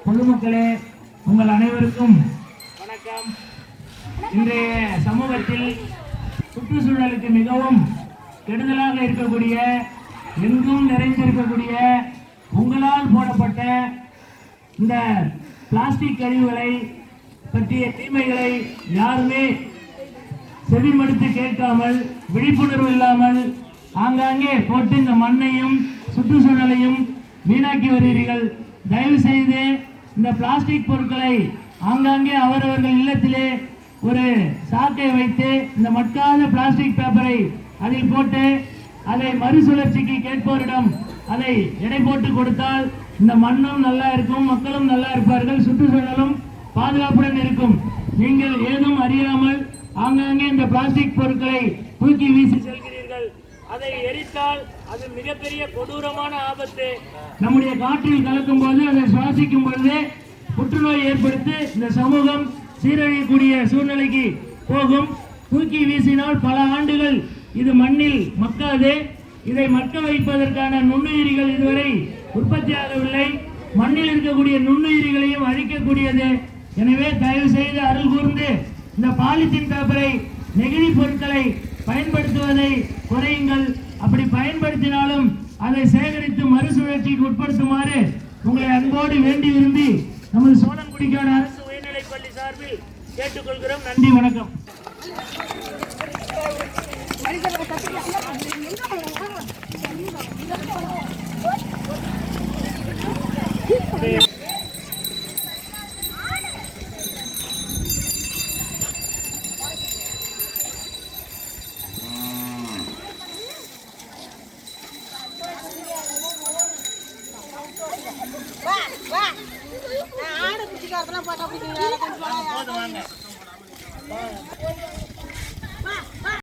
பொதுமக்களே, உங்கள் அனைவருக்கும் வணக்கம். இன்றைய சமூகத்தில் சுற்றுச்சூழலுக்கு மிகவும் கெடுதலாக இருக்கக்கூடிய, எங்கும் நிறைந்திருக்கக்கூடிய, உங்களால் போடப்பட்ட இந்த பிளாஸ்டிக் கழிவுகளை பற்றிய தீமைகளை யாருமே செவிமடுத்து கேட்காமல், விழிப்புணர்வு இல்லாமல் ஆங்காங்கே போட்டு இந்த மண்ணையும் சுற்றுச்சூழலையும் வீணாக்கி வருகிறீர்கள். தயவு செய்து இந்த பிளாஸ்டிக் பொருட்களை ஆங்காங்கே அவரவர்கள் இல்லத்திலே ஒரு சாக்கை வைத்து இந்த மட்காத பிளாஸ்டிக் பேப்பரை அதில் போட்டு அதை மறுசுழற்சிக்கு கேட்போரிடம் அதை எடை போட்டு கொடுத்தால் இந்த மண்ணும் நல்லா இருக்கும், மக்களும் நல்லா இருப்பார்கள், சுற்றுச்சூழலும் பாதுகாப்புடன் இருக்கும். நீங்கள் ஏதும் அறியாமல் ஆங்காங்கே இந்த பிளாஸ்டிக் பொருட்களை தூக்கி வீசி செல்கிறீர்கள். அதை எரித்தால் அது மிகப்பெரிய கொடூரமான ஆபத்து. நம்முடைய காற்றில் கலக்கும் போது அதை சுவாசிக்கும் பொழுது புற்றுநோய் ஏற்படுத்தி இந்த சமூகம் சீரழியக்கூடிய சூழ்நிலைக்கு போகும். தூக்கி வீசினால் பல ஆண்டுகள் இது மண்ணில் மக்காது. இதை மக்க வைப்பதற்கான நுண்ணுயிரிகள் இதுவரை உற்பத்தியாகவில்லை. மண்ணில் இருக்கக்கூடிய நுண்ணுயிரிகளையும் அழிக்கக்கூடியது. எனவே தயவு செய்து அருள் கூர்ந்து இந்த பாலித்தீன் பேப்பரை, நெகிழி பொருட்களை பயன்படுத்துவதை குறையுங்கள். அப்படி பயன்படுத்தினாலும் அதை சேகரித்து மறுசுழற்சிக்கு உட்படுத்துமாறு உங்களை அன்போடு வேண்டி விரும்பி நமது சோழன்குடிக்கான அரசு உயர்நிலைப் பள்ளி சார்பில் கேட்டுக்கொள்கிறோம். நன்றி, வணக்கம். ஆடு குச்சிக்காரத்தெல்லாம் பார்த்தா